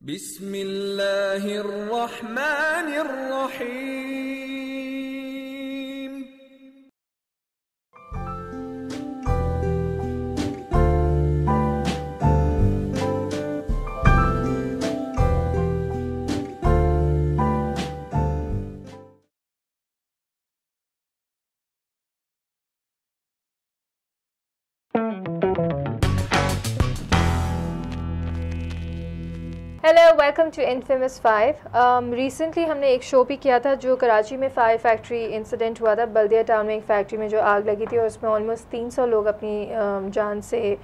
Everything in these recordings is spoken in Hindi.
बिस्मिल्लाहिर्रहमानिर्रहीम। Hello, welcome to infamous 5। Recently हमने एक शो भी किया था जो कराची में फायर फैक्ट्री इंसिडेंट हुआ था। बल्दिया टाउन में एक फैक्ट्री में जो आग लगी थी और उसमें ऑलमोस्ट 300 लोग अपनी जान से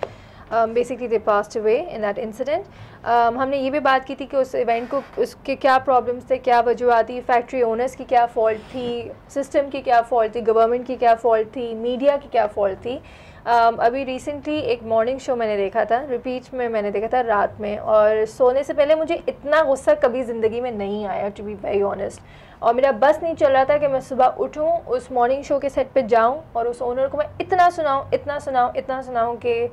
basically they passed away in that incident. हमने ये भी बात की थी कि उस इवेंट को उसके क्या प्रॉब्लम्स थे, क्या वजूहत थी, फैक्ट्री ओनर्स की क्या फ़ॉल्ट थी, सिस्टम की क्या फ़ॉल्ट थी, गवर्नमेंट की क्या फ़ॉल्ट थी, मीडिया की क्या फ़ॉल्ट थी। अभी रिसेंटली एक मॉर्निंग शो मैंने देखा था, रिपीट में मैंने देखा था रात में, और सोने से पहले मुझे इतना गुस्सा कभी ज़िंदगी में नहीं आया, टू बी वेरी ऑनेस्ट। और मेरा बस नहीं चल रहा था कि मैं सुबह उठूं, उस मॉर्निंग शो के सेट पे जाऊं और उस ओनर को मैं इतना सुनाऊं कि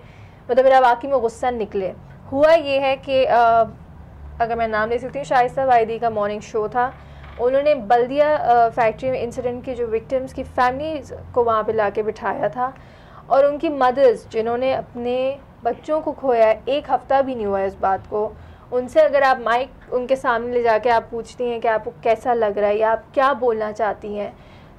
मतलब मेरा वाकई में गुस्सा निकले। हुआ ये है कि अगर मैं नाम ले सकती हूँ, शाइस्ता वाहिदी का मॉर्निंग शो था। उन्होंने बल्दिया फैक्ट्री में इंसिडेंट की जो विक्टिम्स की फैमिलीज़ को वहाँ पे लाके बिठाया था, और उनकी मदर्स जिन्होंने अपने बच्चों को खोया है, एक हफ़्ता भी नहीं हुआ इस बात को, उनसे अगर आप माइक उनके सामने ले जाके आप पूछती हैं कि आपको कैसा लग रहा है या आप क्या बोलना चाहती हैं,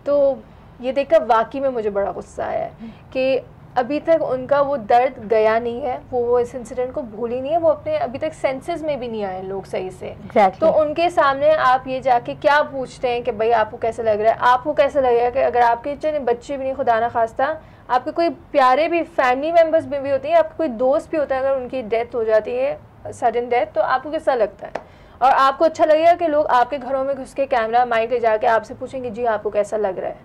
तो ये देखकर वाकई में मुझे बड़ा गुस्सा आया है कि अभी तक उनका वो दर्द गया नहीं है, वो इस इंसिडेंट को भूल ही नहीं है, वो अपने अभी तक सेंसेस में भी नहीं आए लोग सही से। exactly. तो उनके सामने आप ये जाके क्या पूछते हैं कि भाई आपको कैसा लग रहा है? आपको कैसा लगेगा कि अगर आपके चने बच्चे भी नहीं, खुदा ना खास्ता आपके कोई प्यारे भी फैमिली मेम्बर्स में भी होते हैं, आपका कोई दोस्त भी होता है, अगर उनकी डेथ हो जाती है, सडन डेथ, तो आपको कैसा लगता है? और आपको अच्छा लगेगा कि लोग आपके घरों में घुस के कैमरा माइक ले जाके आपसे पूछेंगे जी आपको कैसा लग रहा है?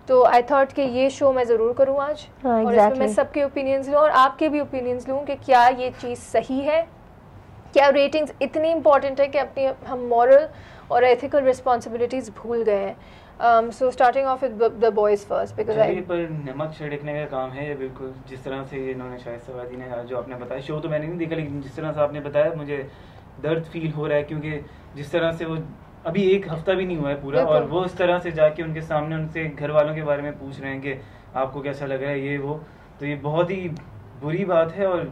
तो आई थॉट कि ये शो मैं ज़रूर करूँ आज, और इसमें मैं सबके ओपिनियंस लूँ और आपके भी ओपिनियंस लूँ कि क्या ये चीज़ सही है, क्या रेटिंग्स इतनी इंपॉर्टेंट है कि अपनी हम मॉरल और एथिकल रिस्पॉन्सिबिलिटीज़ भूल गए हैं। So starting off with the boys first because पर नमक छिड़कने का काम है ये, बिल्कुल जिस तरह से इन्होंने शाइस्ता वाहिदी ने जो आपने बताया, शो तो मैंने नहीं देखा, लेकिन जिस तरह से आपने बताया मुझे दर्द फील हो रहा है, क्योंकि जिस तरह से वो अभी एक हफ्ता भी नहीं हुआ है पूरा, और वो इस तरह से जाके उनके सामने उनसे घर वालों के बारे में पूछ रहे हैं कि आपको कैसा लग रहा है ये वो, तो ये बहुत ही बुरी बात है। और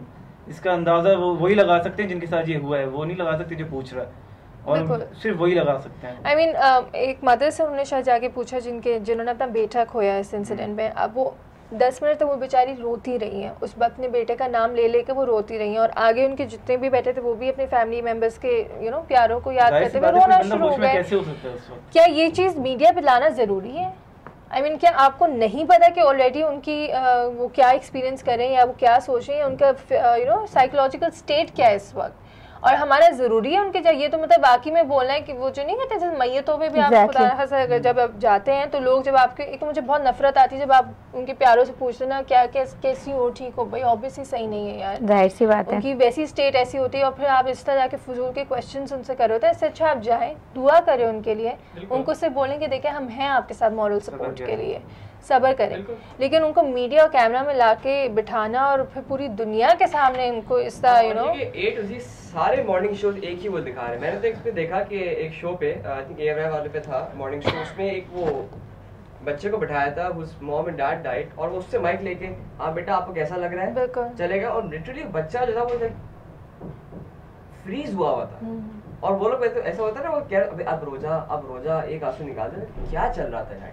इसका अंदाज़ा वो वही लगा सकते हैं जिनके साथ ये हुआ है, वो नहीं लगा सकते जो पूछ रहा है, और सिर्फ वही लगा सकते हैं। I mean, एक मदर से उन्होंने शायद जाके पूछा जिन्होंने अपना बेटा खोया इस इंसिडेंट में। अब वो 10 मिनट तक वो बेचारी रोती रही हैं, उस अपने बेटे का नाम ले लेके वो रोती रही हैं, और आगे उनके जितने भी बैठे थे वो भी अपने फैमिली मेम्बर्स के प्यारों को याद करते हुए रोना शुरू हो गए। क्या ये चीज़ मीडिया पे लाना ज़रूरी है? I mean, क्या आपको नहीं पता कि ऑलरेडी उनकी वो क्या एक्सपीरियंस कर रहे हैं या वो क्या सोच रहे हैं, उनका साइकोलॉजिकल स्टेट क्या है इस वक्त, और हमारा ज़रूरी है उनके चाहिए? तो मतलब बाकी में बोलना है कि वो जो नहीं कहते जैसे मैयतों पे भी आप खुदा ना खास्ता अगर जब आप जाते हैं तो लोग जब आपके, एक तो मुझे बहुत नफरत आती है जब आप उनके प्यारों से पूछते ना क्या कैसी हो, ठीक हो? भाई ऑब्वियसली सही नहीं है यार, जाहिर सी बात है, उनकी वैसी स्टेट ऐसी होती है, और फिर आप इस तरह जाके फजूल के क्वेश्चंस उनसे कर रहे हो। इससे अच्छा आप जाएं, दुआ करें उनके लिए, उनको सिर्फ बोलें कि देखें हम हैं आपके साथ मॉरल सपोर्ट के लिए, सब्र करें। लेकिन उनको मीडिया और कैमरा में लाके बिठाना और फिर पूरी दुनिया के सामने उनको इस तरह सारे मॉर्निंग शोज एक ही वो दिखा रहे हैं। मैंने तो एक पे देखा कि एक शो पे आई थिंक एआरआई वाले पे था मॉर्निंग शो, उसमें एक वो बच्चे को बिठाया था whose mom and dad died, और वो उससे माइक लेके आप बेटा आपको कैसा लग रहा है चलेगा, और लिटरली बच्चा जो था वो फ्रीज हुआ था, और वो लोग ऐसा होता है ना, वो क्या अब रोजा एक आंसू निकाल दे, क्या चल रहा था यार?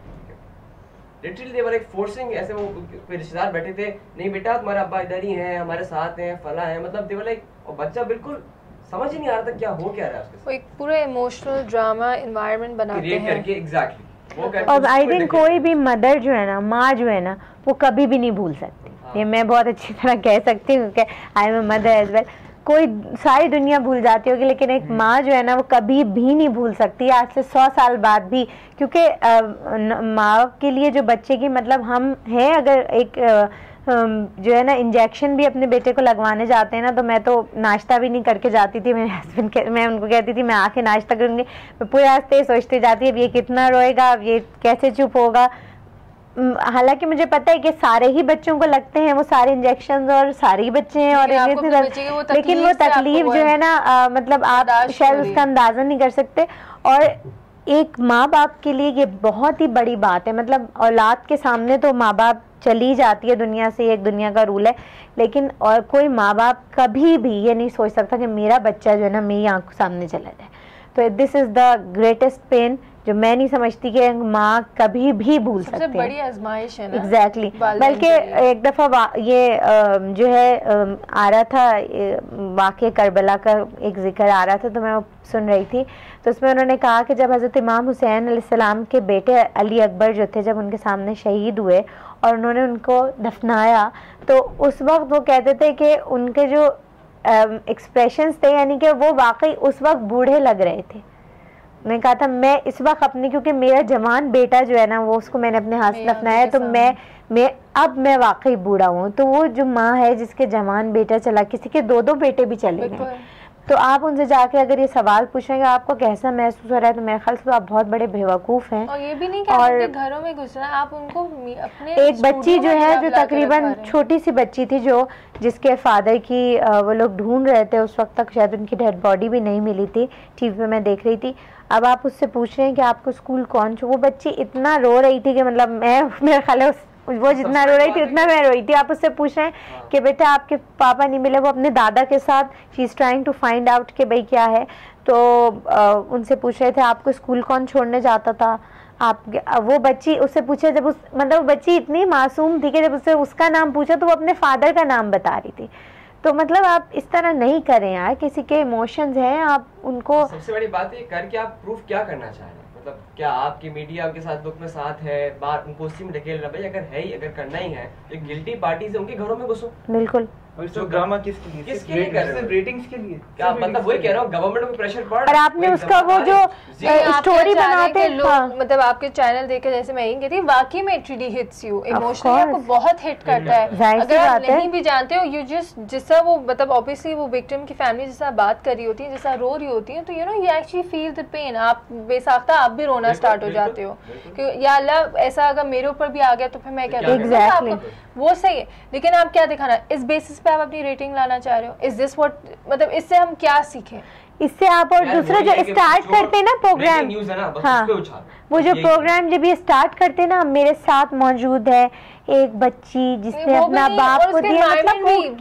Literally they were like forcing, ऐसे वो कोई रिश्तेदार बैठे थे, नहीं बेटा तुम्हारे अब्बा इधर ही हैं, हमारे साथ हैं, फला है, मतलब दे वर लाइक, और बच्चा बिल्कुल समझ ही नहीं आ रहा था क्या हो क्या रहा है उसके साथ। वो एक पूरा इमोशनल ड्रामा एनवायरनमेंट बनाते हैं करके एग्जैक्टली वो करके। और आई थिंक कोई भी मदर जो है ना, माँ जो है ना, वो कभी भी नहीं भूल सकती। ये मैं बहुत अच्छी तरह कह सकती हूँ कि I am a mother as well. कोई सारी दुनिया भूल जाती होगी, लेकिन एक माँ जो है ना वो कभी भी नहीं भूल सकती, आज से 100 साल बाद भी, क्योंकि माँ के लिए जो बच्चे की मतलब हम हैं, अगर एक जो है ना इंजेक्शन भी अपने बेटे को लगवाने जाते हैं ना, तो मैं तो नाश्ता भी नहीं करके जाती थी, मेरे हस्बैंड मैं उनको कहती थी मैं आके नाश्ता करूँगी, मैं पूरे रास्ते सोचते जाती अब ये कितना रोएगा, अब ये कैसे चुप होगा। हालांकि मुझे पता है कि सारे ही बच्चों को लगते हैं वो सारे इंजेक्शन और सारे ही बच्चे हैं और लेकिन वो तकलीफ जो है ना मतलब आप शायद उसका अंदाजा नहीं कर सकते। और एक माँ बाप के लिए ये बहुत ही बड़ी बात है, मतलब औलाद के सामने तो माँ बाप चली जाती है दुनिया से, एक दुनिया का रूल है, लेकिन और कोई माँ बाप कभी भी ये नहीं सोच सकता कि मेरा बच्चा जो है ना मेरी आंखों सामने चला जाए। तो this is the greatest pain जो मैं नहीं समझती कि माँ कभी भी भूल सकती है। सबसे बड़ी आजमाइश है ना। एग्जैक्टली बल्कि एक दफ़ा ये जो है आ रहा था वाक़े करबला का एक जिक्र आ रहा था, तो मैं सुन रही थी, तो उसमें उन्होंने कहा कि जब हज़रत इमाम हुसैन अलैहिस्सलाम के बेटे अली अकबर जो थे जब उनके सामने शहीद हुए और उन्होंने उनको दफनाया, तो उस वक्त वो कहते थे कि उनके जो एक्सप्रेशंस थे यानी कि वो वाकई उस वक्त बूढ़े लग रहे थे। मैंने कहा था मैं इस वक्त अपने, क्योंकि मेरा जवान बेटा जो है ना वो उसको मैंने अपने हाथ से दफनाया, तो मैं वाकई बूढ़ा हूँ। तो वो जो माँ है जिसके जवान बेटा चला, किसी के 2-2 बेटे भी चले गए, तो आप उनसे जाके अगर ये सवाल पूछेंगे आपको कैसा महसूस हो रहा है, तो मेरे ख्याल से तो आप बहुत बड़े बेवकूफ़ हैं। और ये भी नहीं कि आपके घरों में घुसना, आप उनको अपने एक बच्ची जो है जो तकरीबन छोटी सी बच्ची थी जो जिसके फादर की वो लोग ढूंढ रहे थे, उस वक्त तक शायद उनकी डेड बॉडी भी नहीं मिली थी, टीवी पे मैं देख रही थी। अब आप उससे पूछ रहे हैं कि आपको स्कूल कौन छो, वो बच्ची इतना रो रही थी कि मतलब मेरे ख्याल है वो जितना रो रही थी उतना मैं रोई थी। आप उससे पूछ रहे हैं कि बेटा आपके पापा नहीं मिले, वो अपने दादा के साथ she is trying to find out कि भाई क्या है, तो उनसे पूछ रहे थे आपको स्कूल कौन छोड़ने जाता था। आप वो बच्ची उससे पूछे, जब उस मतलब वो बच्ची इतनी मासूम थी कि जब उससे उसका नाम पूछा तो वो अपने फादर का नाम बता रही थी। तो मतलब आप इस तरह नहीं करें यार, किसी के इमोशंस हैं आप उनको। सबसे बड़ी बात है करके आप प्रूफ क्या करना चाह रहे हैं, मतलब क्या आपकी मीडिया उनके साथ दुख में साथ है, बात उनको उसी में ढकेल रहा है। भाई अगर है ही, अगर करना ही है तो गिल्टी पार्टी से उनके घरों में घुसो। बिल्कुल। और तो ड्रामा किसके लिए कर रहे हैं? रेटिंग्स के लिए। क्या मतलब वही कह रहा हूँ, गवर्नमेंट को प्रेशर पड़ रहा है। और आपने उसका वो जो स्टोरी बनाते हैं लोग, मतलब आपके चैनल देखे, जैसे मैं यही कहती हूँ, वाकई में it really hits you emotionally, आपको बहुत हिट करता है। अगर आप नहीं भी जानते हो, यू जस्ट जिससा वो मतलब ऑब्वियसली वो विक्टिम की फैमिली जैसा बात कर रही होती है, जैसा रो रही होती है, तो you know you actually feel the pain. आप बेसाख्ता आप भी रोना स्टार्ट हो जाते हो कि या अल्लाह ऐसा अगर मेरे ऊपर भी आ गया तो फिर मैं क्या करूँ। वो सही है, लेकिन आप क्या दिखाना, इस बेसिस पे आप अपनी रेटिंग लाना चाह रहे हो? इज दिस व्हाट, मतलब इससे हम क्या सीखें? इससे आप और दूसरा जो स्टार्ट करते हैं ना प्रोग्राम, हाँ वो जो प्रोग्राम जब ये स्टार्ट करते हैं ना, मेरे साथ मौजूद है एक बच्ची जिसने अपना बाप को दिया, मतलब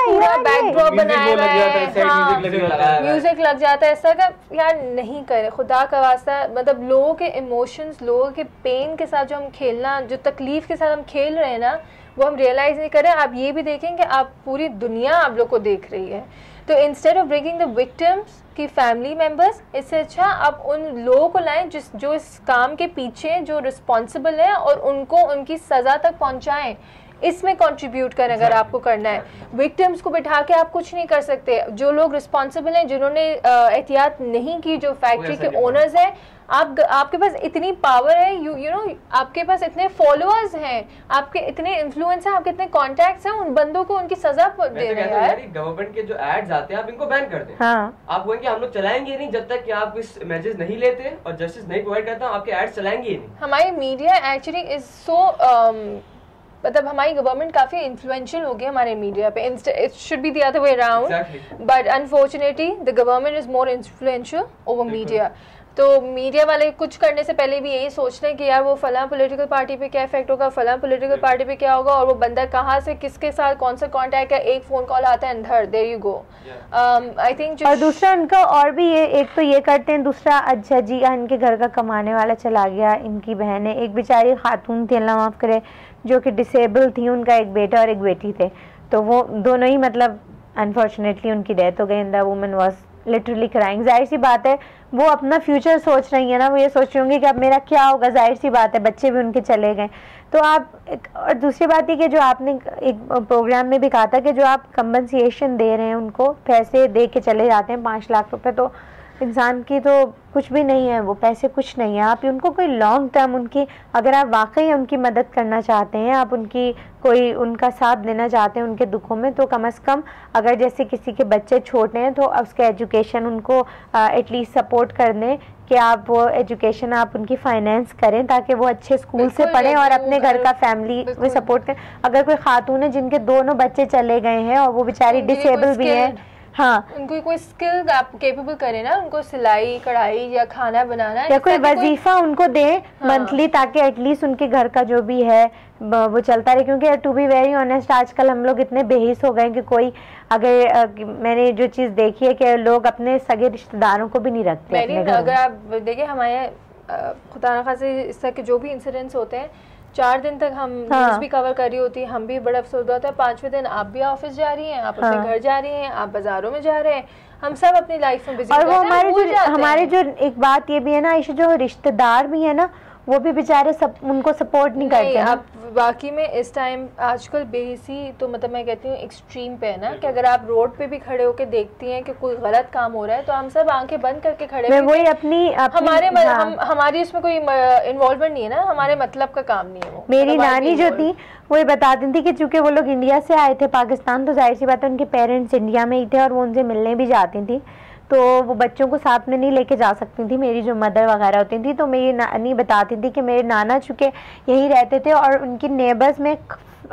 पूरा बैकड्रॉप बनाया है, म्यूजिक लग जाता है, ऐसा का यार नहीं करे खुदा का वास्ता। मतलब लोगों के इमोशंस, लोगों के पेन के साथ जो हम खेलना, जो तकलीफ के साथ हम खेल रहे हैं ना, वो हम रियलाइज नहीं कर रहे। आप ये भी देखें कि आप पूरी दुनिया आप लोग को देख रही है, तो instead of breaking the victims की फैमिली मेंबर्स, इससे अच्छा आप उन लोगों को लाएं जो इस काम के पीछे जो रिस्पॉन्सिबल हैं और उनको उनकी सज़ा तक पहुंचाएं। इसमें कंट्रीब्यूट करें अगर आपको करना है। विक्टिम्स को बिठा के आप कुछ नहीं कर सकते। जो लोग रिस्पॉन्सिबल हैं, जिन्होंने एहतियात नहीं की, जो फैक्ट्री के ओनर्स हैं, आपके पास इतनी पावर है, यू नो आपके पास इतने फॉलोअर्स हैं, आपके इतने इन्फ्लुएंस हैं, आपके इतने कॉन्टैक्ट्स हैं, उन बंदों को उनकी सजा दे रहे हैं। गवर्नमेंट के जो एड्स आते हैं आप इनको बैन कर दें। हाँ। आप बोलेंगे हम लोग चलाएंगे नहीं जब तक कि आप इस मैसेज नहीं लेते और जस्टिस नहीं प्रोवाइड करता, आपके एड्स चलाएंगे ही नहीं। हमारी मीडिया एक्चुअली इज सो मतलब हमारी गवर्नमेंट काफ़ी इन्फ्लुएंशियल हो गई हमारे मीडिया पे। It should be the other way around, but unfortunately the government is more influential over media. तो मीडिया वाले कुछ करने से पहले भी यही सोचते हैं कि यार वो फलां पॉलिटिकल पार्टी पे क्या इफेक्ट होगा, फलां पॉलिटिकल पार्टी पे क्या होगा, और वो बंदा कहाँ से किसके साथ कौन सा कॉन्टैक्ट है, एक फ़ोन कॉल आता है अंधर, there you go. I think और दूसरा उनका और भी ये, एक तो ये करते हैं, दूसरा अच्छा जी इनके घर का कमाने वाला चला गया, इनकी बहन है, एक बेचारी खातून थी अल्लाह माफ़ करे जो कि डिसेबल थी, उनका एक बेटा और एक बेटी थे, तो वो दोनों ही मतलब अनफॉर्चुनेटली उनकी डेथ हो गई and the woman was literally crying. जाहिर सी बात है वो अपना फ्यूचर सोच रही है ना, वो ये सोच रही होंगी कि अब मेरा क्या होगा, जाहिर सी बात है बच्चे भी उनके चले गए। तो आप और दूसरी बात ये कि जो आपने एक प्रोग्राम में भी कहा था कि जो आप कंपनसेशन दे रहे हैं उनको, पैसे दे के चले जाते हैं 5 लाख रुपए, तो इंसान की तो कुछ भी नहीं है, वो पैसे कुछ नहीं है। आप उनको कोई लॉन्ग टर्म उनकी, अगर आप वाकई उनकी मदद करना चाहते हैं, आप उनकी कोई उनका साथ देना चाहते हैं उनके दुखों में, तो कम से कम अगर जैसे किसी के बच्चे छोटे हैं तो उसके एजुकेशन उनको एटलीस्ट सपोर्ट कर दें कि आप वो एजुकेशन आप उनकी फाइनेंस करें ताकि वो अच्छे स्कूल से पढ़ें और अपने घर का फैमिली में सपोर्ट करें। अगर कोई खातून है जिनके दोनों बच्चे चले गए हैं और वो बेचारी डिसेबल भी है, हाँ, उनको कोई स्किल आप केपेबल करें ना, उनको सिलाई कढ़ाई या खाना बनाना या कोई वजीफा उनको दे मंथली, ताकि एटलीस्ट उनके घर का जो भी है वो चलता रहे। क्योंकि टू बी वेरी ऑनेस्ट आजकल हम लोग इतने बेहिस हो गए कि कोई अगर मैंने जो चीज़ देखी है कि लोग अपने सगे रिश्तेदारों को भी नहीं रखते अपने घर। अगर आप देखिए हमारे खुदा न खासे इस तरह के जो भी इंसिडेंट्स होते हैं 4 दिन तक हम न्यूज़ भी कवर कर रही होती है, हम भी बड़ा अफसोस होता है। 5वें दिन आप भी ऑफिस जा रही हैं, आप अपने घर जा रही हैं, आप बाजारों में जा रहे हैं, हम सब अपनी लाइफ में बिजी। और वो हमारे जो एक बात ये भी है ना, जो रिश्तेदार भी है ना, वो भी बेचारे सब उनको सपोर्ट नहीं करते। आप वाकई में इस टाइम आजकल बेहिसी तो मतलब मैं कहती हूँ एक्सट्रीम पे है ना, कि अगर आप रोड पे भी खड़े होकर देखती हैं कि कोई गलत काम हो रहा है तो हम सब आंखें बंद करके खड़े हैं। वही अपनी हमारी उसमें कोई इन्वॉल्वमेंट नहीं है ना, हमारे मतलब का काम नहीं है वो। मेरी नानी जो थी वो ये बताती थी कि चूंकि वो लोग इंडिया से आए थे पाकिस्तान, तो जाहिर सी बात है उनके पेरेंट्स इंडिया में ही थे और वो उनसे मिलने भी जाती थी, तो वो बच्चों को साथ में नहीं लेके जा सकती थी। मेरी जो मदर वगैरह होती थी, तो मेरी नानी बताती थी कि मेरे नाना चूँकि यहीं रहते थे और उनकी नेबर्स में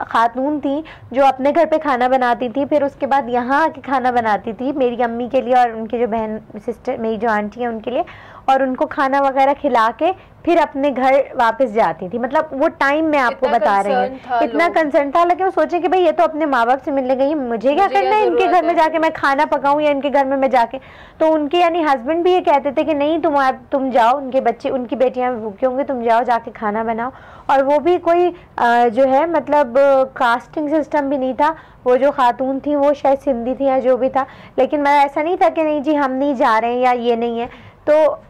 खातून थी जो अपने घर पे खाना बनाती थी, फिर उसके बाद यहाँ आके खाना बनाती थी मेरी अम्मी के लिए और उनकी जो बहन सिस्टर मेरी जो आंटी है उनके लिए, और उनको खाना वगैरह खिला के फिर अपने घर वापस जाती थी। मतलब वो टाइम में आपको बता रही हैं, इतना कंसर्न था। हालांकि वो सोचे कि भाई ये तो अपने माँ बाप से मिलने गई, मुझे क्या करना है इनके घर में जाके मैं खाना पकाऊं या इनके घर में मैं जाके। तो उनके यानी हस्बैंड भी ये कहते थे कि नहीं तुम जाओ, उनके बच्चे उनकी बेटियां भूखी होंगी, तुम जाओ जाके खाना बनाओ। और वो भी कोई जो है मतलब कास्टिंग सिस्टम भी नहीं था, वो जो खातून थी वो शायद सिंधी थी या जो भी था, लेकिन मैं ऐसा नहीं था कि नहीं जी हम नहीं जा रहे हैं या ये नहीं है। तो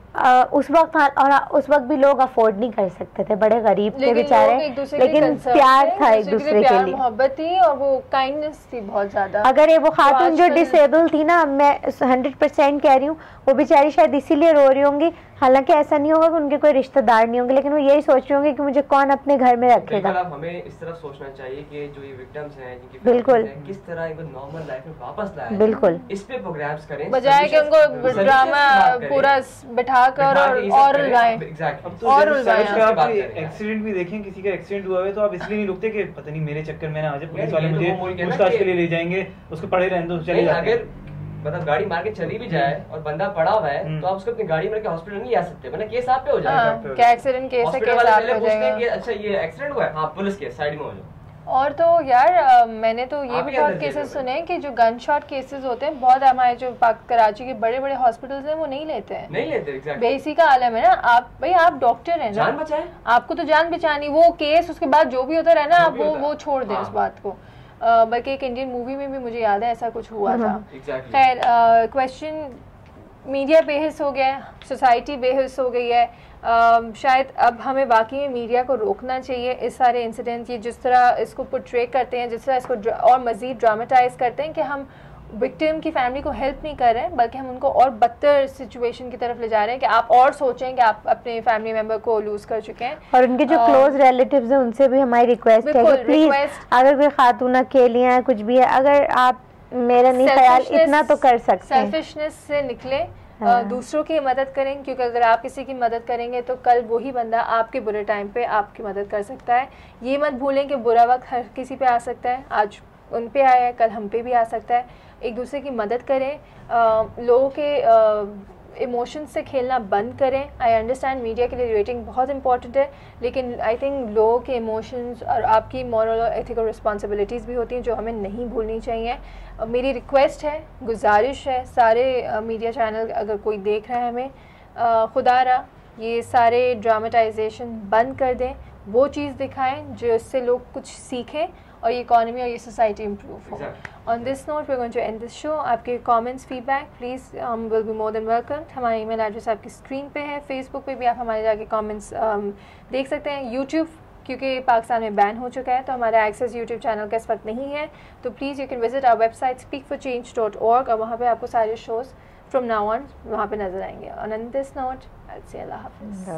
उस वक्त और उस वक्त भी लोग अफोर्ड नहीं कर सकते थे, बड़े गरीब थे बेचारे, लेकिन प्यार था एक दूसरे के लिए, मोहब्बत थी और वो काइंडनेस थी बहुत ज्यादा। अगर ये वो खातून जो डिसेबल थी ना, मैं 100% कह रही हूँ, वो बेचारी शायद इसीलिए रो रही होंगी। हालांकि ऐसा नहीं होगा कि उनके कोई रिश्तेदार नहीं होंगे, लेकिन वो यही सोच रहे होंगे कि मुझे कौन अपने घर में रखेगा। हमें इस तरह सोचना चाहिए कि जो ये विक्टिम्स हैं, जिनकी बिल्कुल किस तरह इनको नॉर्मल लाइफ में वापस लाया, बिल्कुल इस पे प्रोग्राम्स करें, बजाय कि उनको ड्रामा पूरा बैठाकर और एक्सीडेंट भी देखें, किसी का एक्सीडेंट हुआ है तो आप इसलिए नहीं रुकते कि पता नहीं मेरे चक्कर में ना आ जाए, पुलिस वाले मुझे पूछताछ के लिए ले जाएंगे, उसको पड़े रहने दो, चले जाते हैं। मतलब गाड़ी मार के चली भी जाए और बंदा पड़ा हुआ है तो आप उसको अपनी गाड़ी में रख हॉस्पिटल नहीं आ सकते, वरना केस आप पे हो जाएगा। क्या एक्सीडेंट केस है, केस आप पे हो जाएगा। अच्छा ये एक्सीडेंट हुआ है, हाँ पुलिस केस साइड में हो जाओ। और तो यार मैंने तो ये भी बहुत केसेस सुने हैं कि जो गन शॉट केसेस होते हैं, बहुत हमारे जो कराची के बड़े बड़े हॉस्पिटल्स हैं वो नहीं लेते हैं, नहीं लेते एग्जैक्टली। बेसिक का आलम है ना, आप भाई आप डॉक्टर हैं ना, जान बचाएं, आपको तो जान बचानी, वो केस उसके बाद जो भी होता रहे ना आप वो छोड़ दें उस बात को। बल्कि एक इंडियन मूवी में भी मुझे याद है ऐसा कुछ हुआ था। खैर क्वेश्चन मीडिया बेहिस हो गया है, सोसाइटी बेहिस हो गई है। शायद अब हमें वाकई में मीडिया को रोकना चाहिए इस सारे इंसिडेंट, ये जिस तरह इसको पोर्ट्रे करते हैं, जिस तरह इसको और मज़ीद ड्रामेटाइज करते हैं कि हम विक्टिम की फैमिली को हेल्प नहीं कर रहे हैं, बल्कि हम उनको और बदतर सिचुएशन की तरफ ले जा रहे हैं कि आप और सोचें कि आप अपने फैमिली मेंबर को लूज कर चुके हैं। और उनके जो क्लोज रिलेटिव्स हैं उनसे भी हमारी रिक्वेस्ट है कि प्लीज अगर कोई खातून अकेली है कुछ भी है, अगर आप मेरा नहीं ख्याल इतना तो कर सकते हैं, सेल्फिशनेस से निकले, दूसरों की मदद करें, क्योंकि अगर आप किसी की मदद करेंगे तो कल वही बंदा आपके बुरे टाइम पे आपकी मदद कर सकता है। ये मत भूलें कि बुरा वक्त हर किसी पे आ सकता है, आज उन पे आया है कल हम पे भी आ सकता है। एक दूसरे की मदद करें, लोगों के इमोशंस से खेलना बंद करें। आई अंडरस्टैंड मीडिया के लिए रेटिंग बहुत इंपॉर्टेंट है, लेकिन आई थिंक लोगों के इमोशंस और आपकी मॉरल और एथिकल रिस्पॉन्सिबिलिटीज़ भी होती हैं जो हमें नहीं भूलनी चाहिए। मेरी रिक्वेस्ट है, गुजारिश है, सारे मीडिया चैनल अगर कोई देख रहा है हमें, खुदारा ये सारे ड्रामेटाइजेशन बंद कर दें, वो चीज़ दिखाएं जो इससे लोग कुछ सीखें और ये इकॉनमी और ये सोसाइटी इम्प्रूव हो। On this note we are going to end this show. आपके comments feedback please will be more than welcome. हमारी ईमेल एड्रेस आपकी स्क्रीन पे है, फेसबुक पे भी आप हमारे जाके कमेंट्स देख सकते हैं, यूट्यूब क्योंकि पाकिस्तान में बैन हो चुका है, तो हमारा एक्सेस यूट्यूब चैनल का इस वक्त नहीं है। तो please you can visit our website speakforchange.org और वहाँ पे आपको सारे शोज़ फ्रॉम नाउ ऑन वहाँ पे नज़र आएंगे। ऑन दिस नोट आई से अल्लाह हाफ़िज़।